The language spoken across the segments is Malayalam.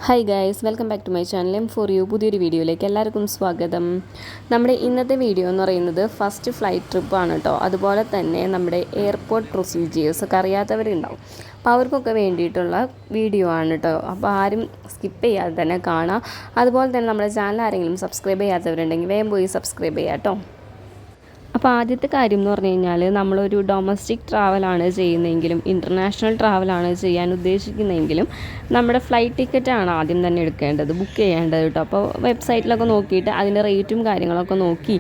Hi guys, welcome back to my channel. For you പുതിയൊരു വീഡിയോയിലേക്ക് എല്ലാവർക്കും സ്വാഗതം. നമ്മുടെ ഇന്നത്തെ വീഡിയോ എന്ന് പറയുന്നത് ഫസ്റ്റ് ഫ്ലൈറ്റ് ട്രിപ്പാണ് കേട്ടോ. അതുപോലെ തന്നെ നമ്മുടെ എയർപോർട്ട് പ്രൊസീജിയേഴ്സ് ഒക്കെ അറിയാത്തവരുണ്ടാവും, അപ്പോൾ അവർക്കൊക്കെ വേണ്ടിയിട്ടുള്ള വീഡിയോ ആണ് കേട്ടോ. അപ്പോൾ ആരും സ്കിപ്പ് ചെയ്യാതെ തന്നെ കാണാം. അതുപോലെ തന്നെ നമ്മുടെ ചാനൽ ആരെങ്കിലും സബ്സ്ക്രൈബ് ചെയ്യാത്തവരുണ്ടെങ്കിൽ വേഗം പോയി സബ്സ്ക്രൈബ് ചെയ്യാം കേട്ടോ. അപ്പോൾ ആദ്യത്തെ കാര്യം എന്ന് പറഞ്ഞു കഴിഞ്ഞാൽ, നമ്മളൊരു ഡൊമസ്റ്റിക് ട്രാവലാണ് ചെയ്യുന്നതെങ്കിലും ഇൻ്റർനാഷണൽ ട്രാവലാണ് ചെയ്യാൻ ഉദ്ദേശിക്കുന്നതെങ്കിലും നമ്മുടെ ഫ്ലൈറ്റ് ടിക്കറ്റാണ് ആദ്യം തന്നെ എടുക്കേണ്ടത്, ബുക്ക് ചെയ്യേണ്ടത് കേട്ടോ. അപ്പോൾ വെബ്സൈറ്റിലൊക്കെ നോക്കിയിട്ട് അതിൻ്റെ റേറ്റും കാര്യങ്ങളൊക്കെ നോക്കി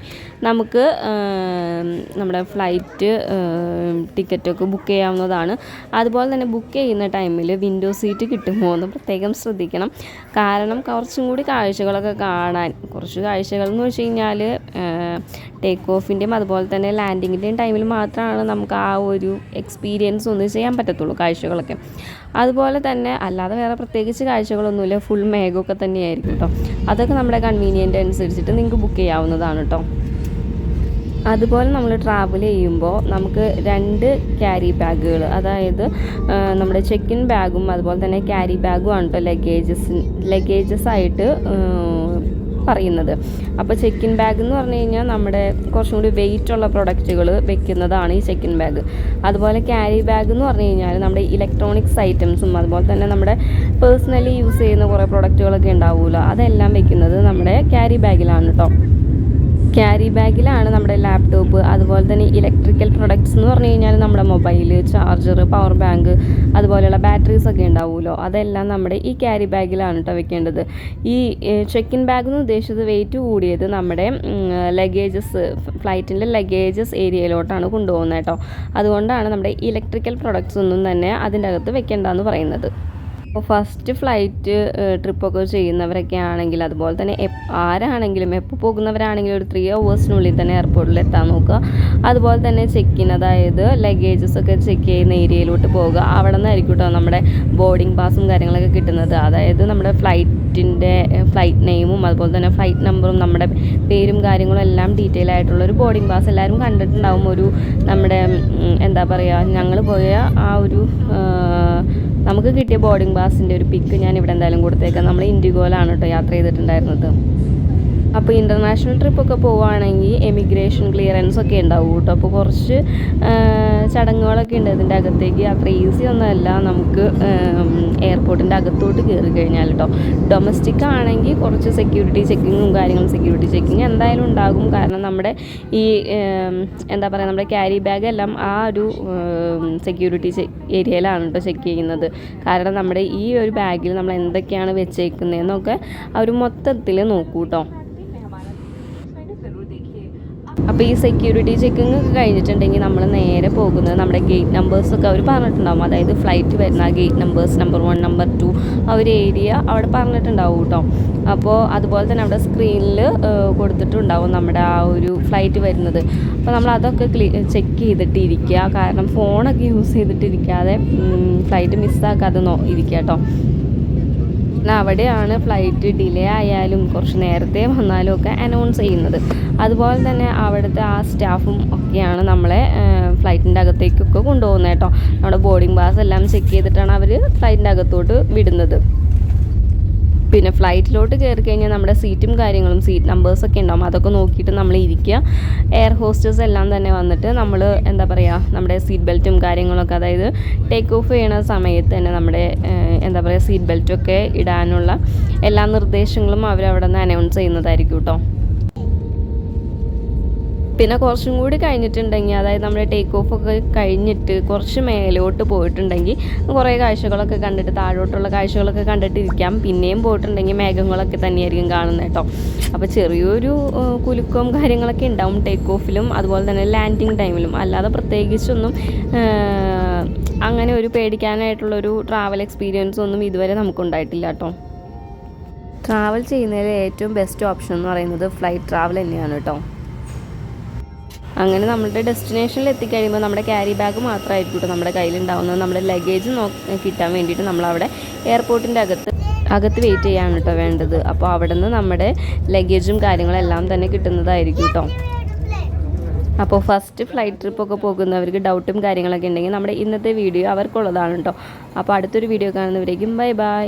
നമുക്ക് നമ്മുടെ ഫ്ലൈറ്റ് ടിക്കറ്റൊക്കെ ബുക്ക് ചെയ്യാവുന്നതാണ്. അതുപോലെ തന്നെ ബുക്ക് ചെയ്യുന്ന ടൈമിൽ വിൻഡോ സീറ്റ് കിട്ടുമോ എന്ന് പ്രത്യേകം ശ്രദ്ധിക്കണം. കാരണം കുറച്ചും കൂടി കാഴ്ചകളൊക്കെ കാണാൻ, കുറച്ച് കാഴ്ചകൾ എന്ന് വെച്ച് കഴിഞ്ഞാൽ ടേക്ക് ഓഫിൻ്റെയും അതുപോലെ തന്നെ ലാൻഡിങ്ങിൻ്റെയും ടൈമിൽ മാത്രമാണ് നമുക്ക് ആ ഒരു എക്സ്പീരിയൻസ് ഒന്നും ചെയ്യാൻ പറ്റത്തുള്ളൂ, കാഴ്ചകളൊക്കെ. അതുപോലെ തന്നെ അല്ലാതെ വേറെ പ്രത്യേകിച്ച് കാഴ്ചകളൊന്നുമില്ല, ഫുൾ മേഘമൊക്കെ തന്നെയായിരിക്കും കേട്ടോ. അതൊക്കെ നമ്മുടെ കൺവീനിയൻ്റ് അനുസരിച്ചിട്ട് നിങ്ങൾക്ക് ബുക്ക് ചെയ്യാവുന്നതാണ് കേട്ടോ. അതുപോലെ നമ്മൾ ട്രാവൽ ചെയ്യുമ്പോൾ നമുക്ക് 2 ക്യാരി ബാഗുകൾ, അതായത് നമ്മുടെ ചെക്ക് ഇൻ ബാഗും അതുപോലെ തന്നെ ക്യാരി ബാഗും ആണ് കേട്ടോ ലഗേജസ് ആയിട്ട് പറയുന്നത്. അപ്പോൾ ചെക്ക് ഇൻ ബാഗ് എന്ന് പറഞ്ഞു കഴിഞ്ഞാൽ നമ്മുടെ കുറച്ചും കൂടി വെയിറ്റ് ഉള്ള പ്രൊഡക്റ്റുകൾ വെക്കുന്നതാണ് ഈ ചെക്ക് ഇൻ ബാഗ്. അതുപോലെ ക്യാരി ബാഗ് എന്ന് പറഞ്ഞു കഴിഞ്ഞാൽ നമ്മുടെ ഇലക്ട്രോണിക്സ് ഐറ്റംസും അതുപോലെ തന്നെ നമ്മുടെ പേഴ്സണലി യൂസ് ചെയ്യുന്ന കുറേ പ്രൊഡക്റ്റുകളൊക്കെ ഉണ്ടാവുമല്ലോ, അതെല്ലാം വെക്കുന്നത് നമ്മുടെ ക്യാരി ബാഗിലാണ് കേട്ടോ. ക്യാരി ബാഗിലാണ് നമ്മുടെ ലാപ്ടോപ്പ്, അതുപോലെ തന്നെ ഇലക്ട്രിക്കൽ പ്രൊഡക്ട്സ് എന്ന് പറഞ്ഞു കഴിഞ്ഞാൽ നമ്മുടെ മൊബൈൽ, ചാർജർ, പവർ ബാങ്ക്, അതുപോലെയുള്ള ബാറ്ററീസ് ഒക്കെ ഉണ്ടാവുമല്ലോ, അതെല്ലാം നമ്മുടെ ഈ ക്യാരി ബാഗിലാണ് കേട്ടോ വെക്കേണ്ടത്. ഈ ചെക്ക് ഇൻ ബാഗ് എന്ന് ഉദ്ദേശിച്ചത് വെയിറ്റ് കൂടിയത് നമ്മുടെ ലഗേജസ്, ഫ്ലൈറ്റിൻ്റെ ലഗേജസ് ഏരിയയിലോട്ടാണ് കൊണ്ടുപോകുന്നത് കേട്ടോ. അതുകൊണ്ടാണ് നമ്മുടെ ഇലക്ട്രിക്കൽ പ്രൊഡക്ട്സ് ഒന്നും തന്നെ അതിൻ്റെ അകത്ത് വെക്കേണ്ടതെന്ന് പറയുന്നത്. അപ്പോൾ ഫസ്റ്റ് ഫ്ലൈറ്റ് ട്രിപ്പൊക്കെ ചെയ്യുന്നവരൊക്കെ ആണെങ്കിൽ, അതുപോലെ തന്നെ ആരാണെങ്കിലും എപ്പോൾ പോകുന്നവരാണെങ്കിലും ഒരു 3 hours തന്നെ എയർപോർട്ടിൽ എത്താൻ നോക്കുക. അതുപോലെ തന്നെ ചെക്ക് ഇൻ, അതായത് ലഗേജസ് ഒക്കെ ചെക്ക് ചെയ്യുന്ന ഏരിയയിലോട്ട് പോകുക. അവിടെ നിന്നായിരിക്കും കേട്ടോ നമ്മുടെ ബോർഡിംഗ് പാസും കാര്യങ്ങളൊക്കെ കിട്ടുന്നത്. അതായത് നമ്മുടെ ഫ്ലൈറ്റ് നെയിമും അതുപോലെ തന്നെ ഫ്ലൈറ്റ് നമ്പറും നമ്മുടെ പേരും കാര്യങ്ങളും എല്ലാം ഡീറ്റെയിൽ ആയിട്ടുള്ളൊരു ബോർഡിംഗ് പാസ് എല്ലാവരും കണ്ടിട്ടുണ്ടാവും. ഒരു നമ്മുടെ എന്താ പറയുക, ഞങ്ങൾ പോയ ആ ഒരു നമുക്ക് കിട്ടിയ ബോർഡിംഗ് പാസിൻ്റെ ഒരു പിക്ക് ഞാൻ ഇവിടെ എന്തായാലും കൊടുത്തേക്കാം. നമ്മൾ ഇൻഡിഗോയിലാണ് കേട്ടോ യാത്ര ചെയ്തിട്ടുണ്ടായിരുന്നത്. അപ്പോൾ ഇൻ്റർനാഷണൽ ട്രിപ്പൊക്കെ പോവുകയാണെങ്കിൽ എമിഗ്രേഷൻ ക്ലിയറൻസ് ഒക്കെ ഉണ്ടാവും കേട്ടോ. അപ്പോൾ കുറച്ച് ചടങ്ങുകളൊക്കെ ഉണ്ട് ഇതിൻ്റെ അകത്തേക്ക്. അത്ര ഈസി ഒന്നുമല്ല നമുക്ക് എയർപോർട്ടിൻ്റെ അകത്തോട്ട് കയറി കഴിഞ്ഞാൽ കേട്ടോ. ഡൊമസ്റ്റിക് ആണെങ്കിൽ കുറച്ച് സെക്യൂരിറ്റി ചെക്കിങ് എന്തായാലും ഉണ്ടാകും. കാരണം നമ്മുടെ ഈ എന്താ പറയുക, നമ്മുടെ ക്യാരി ബാഗ് എല്ലാം ആ ഒരു സെക്യൂരിറ്റി ഏരിയയിലാണ് കേട്ടോ ചെക്ക് ചെയ്യുന്നത്. കാരണം നമ്മുടെ ഈ ഒരു ബാഗിൽ നമ്മൾ എന്തൊക്കെയാണ് വെച്ചേക്കുന്നതെന്നൊക്കെ അവർ മൊത്തത്തിൽ നോക്കൂ കേട്ടോ. അപ്പോൾ ഈ സെക്യൂരിറ്റി ചെക്കിങ് ഒക്കെ കഴിഞ്ഞിട്ടുണ്ടെങ്കിൽ നമ്മൾ നേരെ പോകുന്നത് നമ്മുടെ ഗേറ്റ് നമ്പേഴ്സൊക്കെ അവർ പറഞ്ഞിട്ടുണ്ടാവും. അതായത് ഫ്ലൈറ്റ് വരുന്ന ആ ഗേറ്റ് നമ്പേഴ്സ്, നമ്പർ 1, നമ്പർ 2, ആ ഒരു ഏരിയ അവിടെ പറഞ്ഞിട്ടുണ്ടാവും കേട്ടോ. അപ്പോൾ അതുപോലെ തന്നെ അവിടെ സ്ക്രീനിൽ കൊടുത്തിട്ടുണ്ടാവും നമ്മുടെ ആ ഒരു ഫ്ലൈറ്റ് വരുന്നത്. അപ്പോൾ നമ്മൾ അതൊക്കെ ചെക്ക് ചെയ്തിട്ടിരിക്കുക. കാരണം ഫോണൊക്കെ യൂസ് ചെയ്തിട്ടിരിക്കാതെ ഫ്ലൈറ്റ് മിസ്സാക്കാതെ ഇരിക്കുക കേട്ടോ. അവിടെയാണ് ഫ്ലൈറ്റ് ഡിലേ ആയാലും കുറച്ച് നേരത്തെ വന്നാലും ഒക്കെ അനൗൺസ് ചെയ്യുന്നത്. അതുപോലെ തന്നെ അവിടുത്തെ ആ സ്റ്റാഫും ഒക്കെയാണ് നമ്മളെ ഫ്ലൈറ്റിൻ്റെ അകത്തേക്കൊക്കെ കൊണ്ടുപോകുന്നത് കേട്ടോ. നമ്മുടെ ബോർഡിംഗ് പാസ് എല്ലാം ചെക്ക് ചെയ്തിട്ടാണ് അവർ ഫ്ലൈറ്റിൻ്റെ അകത്തോട്ട് വിടുന്നത്. പിന്നെ ഫ്ലൈറ്റിലോട്ട് കയറി കഴിഞ്ഞാൽ നമ്മുടെ സീറ്റും കാര്യങ്ങളും, സീറ്റ് നമ്പേഴ്സൊക്കെ ഉണ്ടാകും. അതൊക്കെ നോക്കിയിട്ട് നമ്മൾ ഇരിക്കുക. എയർ ഹോസ്റ്റേഴ്സ് എല്ലാം തന്നെ വന്നിട്ട് നമ്മൾ എന്താ പറയുക, നമ്മുടെ സീറ്റ് ബെൽറ്റും കാര്യങ്ങളൊക്കെ, അതായത് ടേക്ക് ഓഫ് ചെയ്യണ സമയത്ത് തന്നെ നമ്മുടെ എന്താ പറയുക സീറ്റ് ബെൽറ്റൊക്കെ ഇടാനുള്ള എല്ലാ നിർദ്ദേശങ്ങളും അവരവിടെ നിന്ന് അനൗൺസ് ചെയ്യുന്നതായിരിക്കും കേട്ടോ. പിന്നെ കുറച്ചും കൂടി കഴിഞ്ഞിട്ടുണ്ടെങ്കിൽ, അതായത് നമ്മുടെ ടേക്ക് ഓഫ് ഒക്കെ കഴിഞ്ഞിട്ട് കുറച്ച് മേലോട്ട് പോയിട്ടുണ്ടെങ്കിൽ കുറേ കാഴ്ചകളൊക്കെ കണ്ടിട്ട്, താഴോട്ടുള്ള കാഴ്ചകളൊക്കെ കണ്ടിട്ടിരിക്കാം. പിന്നെയും പോയിട്ടുണ്ടെങ്കിൽ മേഘങ്ങളൊക്കെ തന്നെയായിരിക്കും കാണുന്നത് കേട്ടോ. അപ്പോൾ ചെറിയൊരു കുലുക്കവും കാര്യങ്ങളൊക്കെ ഉണ്ടാവും ടേക്ക് ഓഫിലും അതുപോലെ തന്നെ ലാൻഡിങ് ടൈമിലും. അല്ലാതെ പ്രത്യേകിച്ചൊന്നും അങ്ങനെ ഒരു പേടിക്കാനായിട്ടുള്ളൊരു ട്രാവൽ എക്സ്പീരിയൻസ് ഒന്നും ഇതുവരെ നമുക്കുണ്ടായിട്ടില്ല കേട്ടോ. ട്രാവൽ ചെയ്യുന്നതിൽ ഏറ്റവും ബെസ്റ്റ് ഓപ്ഷൻ എന്ന് പറയുന്നത് ഫ്ലൈറ്റ് ട്രാവൽ തന്നെയാണ് കേട്ടോ. അങ്ങനെ നമ്മുടെ ഡെസ്റ്റിനേഷനിൽ എത്തിക്കഴിയുമ്പോൾ നമ്മുടെ ക്യാരി ബാഗ് മാത്രമായിരിക്കും കേട്ടോ നമ്മുടെ കയ്യിലുണ്ടാവുന്നത്. നമ്മുടെ ലഗേജ് കിട്ടാൻ വേണ്ടിയിട്ട് നമ്മളവിടെ എയർപോർട്ടിൻ്റെ അകത്ത് വെയിറ്റ് ചെയ്യാണ് കേട്ടോ വേണ്ടത്. അപ്പോൾ അവിടെ നിന്ന് നമ്മുടെ ലഗേജും കാര്യങ്ങളെല്ലാം തന്നെ കിട്ടുന്നതായിരിക്കും കേട്ടോ. അപ്പോൾ ഫസ്റ്റ് ഫ്ലൈറ്റ് ട്രിപ്പൊക്കെ പോകുന്നവർക്ക് ഡൗട്ടും കാര്യങ്ങളൊക്കെ ഉണ്ടെങ്കിൽ നമ്മുടെ ഇന്നത്തെ വീഡിയോ അവർക്കുള്ളതാണ് കേട്ടോ. അപ്പോൾ അടുത്തൊരു വീഡിയോ കാണുന്നവരേക്കും ബൈ ബൈ.